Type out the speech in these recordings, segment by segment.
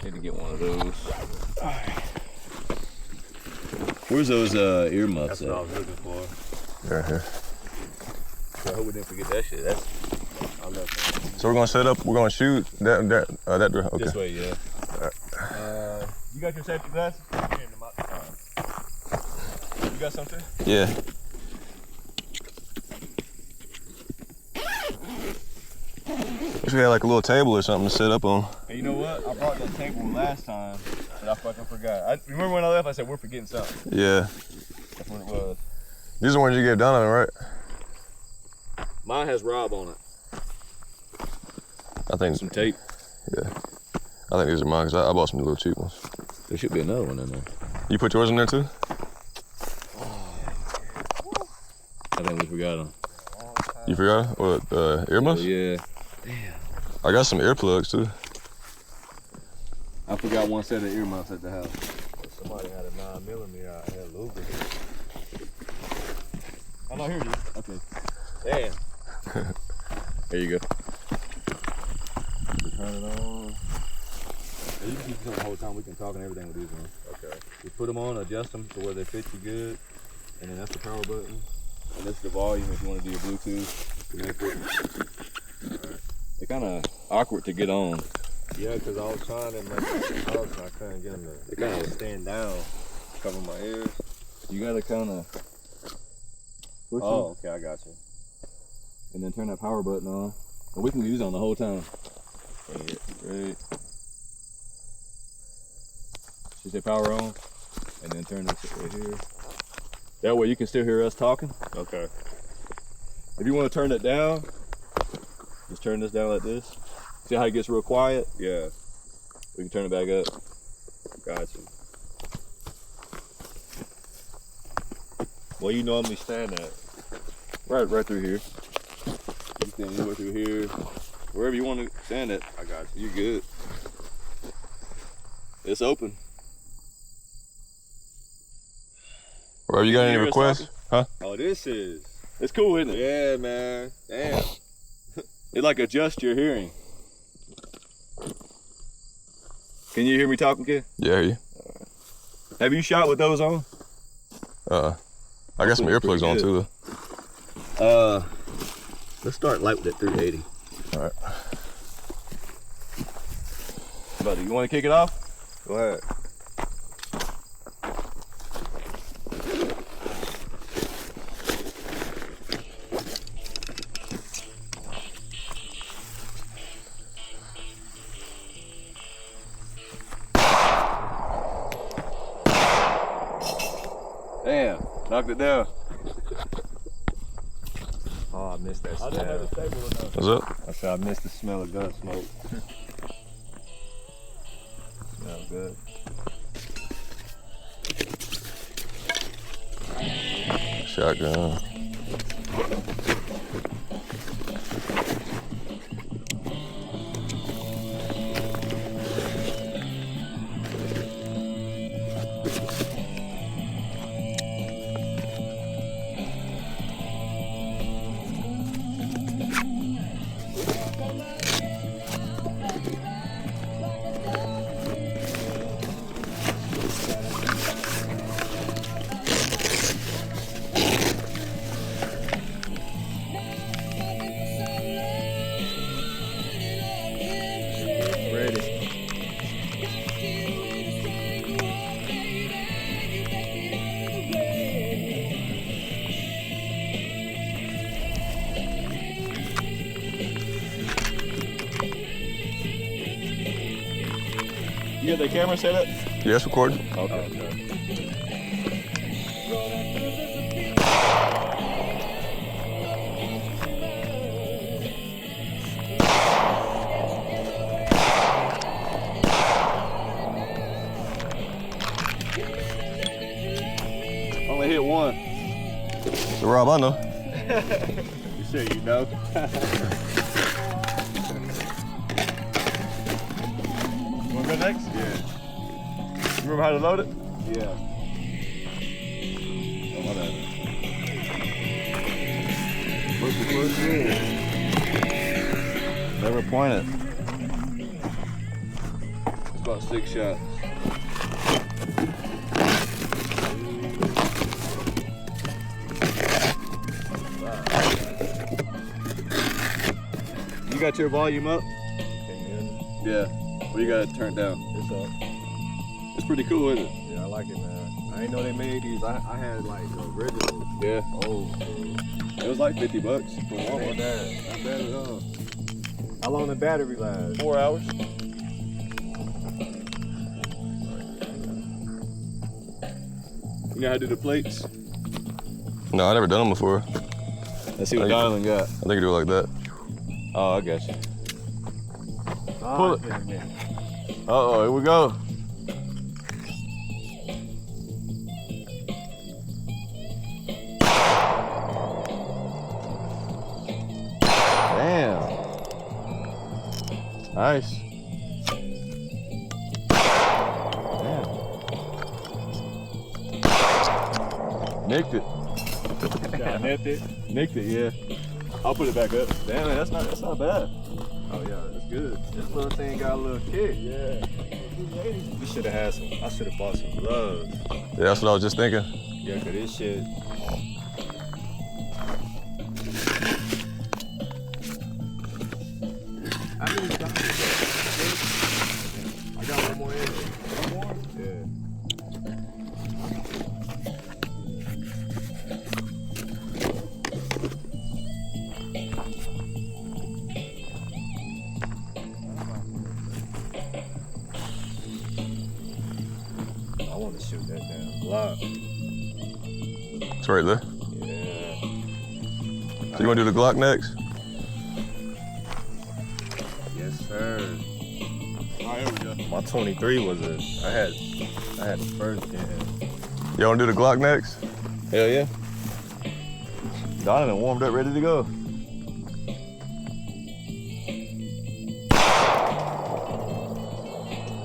Need to get one of those. Alright. Where's those earmuffs at? That's what I was looking for. Right here. I hope we didn't forget that shit. That's. I love that. So we're gonna set up. We're gonna shoot that door. Okay. This way, yeah. Right. You got your safety glasses? You got something? Yeah. Wish we had like a little table or something to sit up on. Hey, you know what? I brought that table last time, but I fucking forgot. Remember when I left? I said we're forgetting something. Yeah. That's what it was. These are ones you gave Donovan, right? Mine has Rob on it. I think some tape. Yeah. I think these are mine because I bought some little cheap ones. There should be another one in there. You put yours in there too? I think we forgot them. You forgot? What, earmuffs? Yeah. Damn. I got some earplugs too. I forgot one set of earmuffs at the house. Somebody had a 9mm out here, Luger. Oh no, here it is. Okay. Damn. There you go. Turn it on. You can keep them the whole time. We can talk and everything with these ones. Okay. You put them on, adjust them to where they fit you good, and then that's the power button. And this is the volume if you want to do your Bluetooth. They're kind of awkward to get on. Yeah, because I was trying to make it close and I couldn't get them to They kind of stand down, cover my ears. You gotta kind of push them, Okay, I got you. and then turn that power button on. And we can use it on the whole time. Right. Just say power on, and then turn this right here. That way you can still hear us talking. Okay. If you want to turn it down, just turn this down like this. See how it gets real quiet? Yeah. We can turn it back up. Got you. Where you normally stand at? Right through here. You stand anywhere through here. Wherever you want to stand at. I got you. You're good. It's open. Bro, you got any requests? Huh? Oh, this is. It's cool, isn't it? Yeah, man. Damn. It like adjusts your hearing. Can you hear me talking, kid? Yeah, I hear you. Have you shot with those on? I got some earplugs on too though. Let's start light with that 380. All right. Buddy, you want to kick it off? Go ahead. Damn, knocked it down. Oh, I missed that smell. What's up? I said I missed the smell of gun smoke. Smell good. Shotgun. You got the camera set up? Yeah, it's recording. Okay. Only hit one. So Rob, I know. You sure you know? You want to go next? Yeah. You remember how to load it? Yeah. Oh, my bad. What's good? Never point it. about 6 shots. You got your volume up? Yeah. Well, you got it turned down. It's up. It's pretty cool, isn't it? Yeah, I like it, man. I didn't know they made these. I had like the originals. Yeah. Oh, It was like $50 from ain't Walmart. bad. Not bad at all. How long the battery last? 4 hours. You know how to do the plates? No, I never done them before. Let's see what Donovan got. I think you do it like that. Oh, I got you. Pull it. Uh-oh, here we go. Damn. Nice. Damn. Nicked it. Yeah, nipped it. Nicked it, yeah. I'll put it back up. Damn, man, that's not bad. Oh yeah, that's good. This little thing got a little kick. Yeah. You should have had some. I should have bought some gloves. Yeah, that's what I was just thinking. Yeah, cause this shit. How many shots is that? I got one more in there. One more? Yeah. I want to shoot that damn Glock. It's right there. Yeah. So you want to do the Glock next? Yes, sir. All right, here we go. My 23 was I had the first gen. You want to do the Glock next? Hell yeah. Donovan warmed up, ready to go.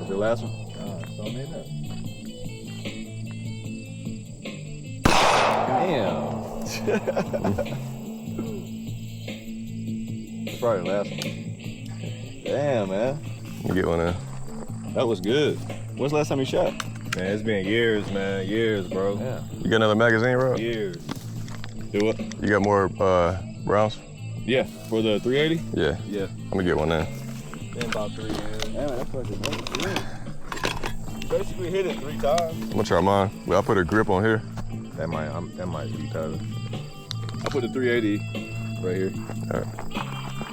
Is the last one? So many up. Damn. That's probably the last one. Damn, man. Let me get one in. That was good. When's the last time you shot? Man, it's been years, man. Years, bro. Yeah. You got another magazine, bro? Years. Do what? You got more rounds? Yeah, for the 380? Yeah. Yeah. I'm gonna get one in. Been about 3 years. Damn, that's fucking good. You basically hit it 3 times. I'm gonna try mine. But I'll put a grip on here. That might be better. I put the 380 right here.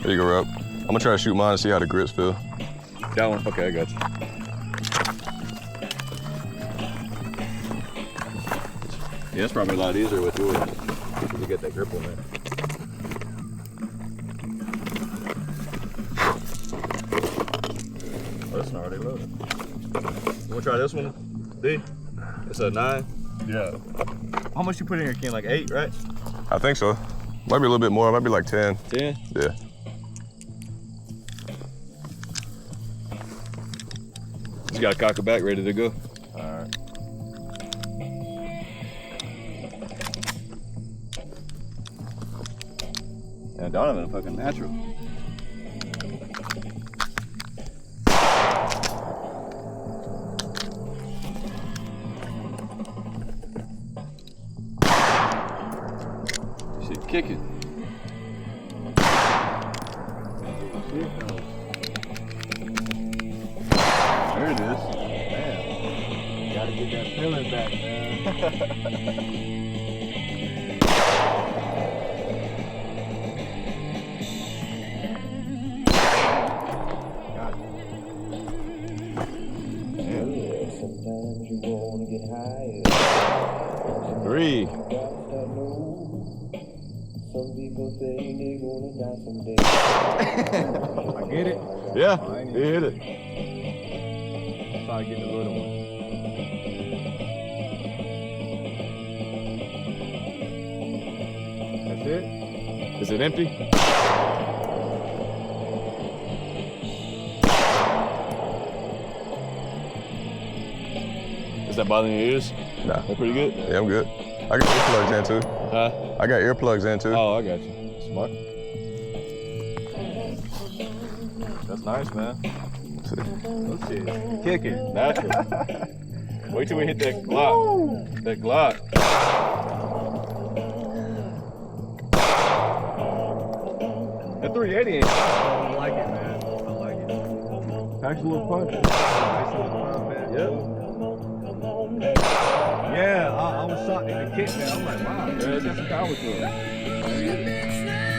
There you go, Rob. I'm gonna try to shoot mine and see how the grips feel. That one? Okay, I got you. Yeah, it's probably a lot easier with yours. You get that grip on it. Oh, that's not already loaded. You wanna try this one, D? It's a 9. Yeah. How much you put in here, Ken? Like 8, right? I think so. Might be a little bit more. Might be like 10. 10? Yeah. You got to cock it back, ready to go. All right. And Donovan, a fucking natural. Shit kicking. There it is. Man, gotta get that feeling back, man. Sometimes you wanna get higher. 3. Some people say they gonna die someday. I get it. Yeah, I ain't he hit it. Try to get the little one. That's it? Is it empty? Is that bothering your ears? Nah. They're pretty good? Yeah, I'm good. I got earplugs in too. Huh? I got earplugs in too. Oh, I got you. Smart. That's nice, man. That shit kicking, natural. Wait till we hit that Glock. That Glock. That 380 ain't. I like it, man. I like it. Packs a little punch. Nice little pump, man. Yep. Yeah, I was shocked at the kick, man. I'm like, wow. Yeah, it's got some power to it.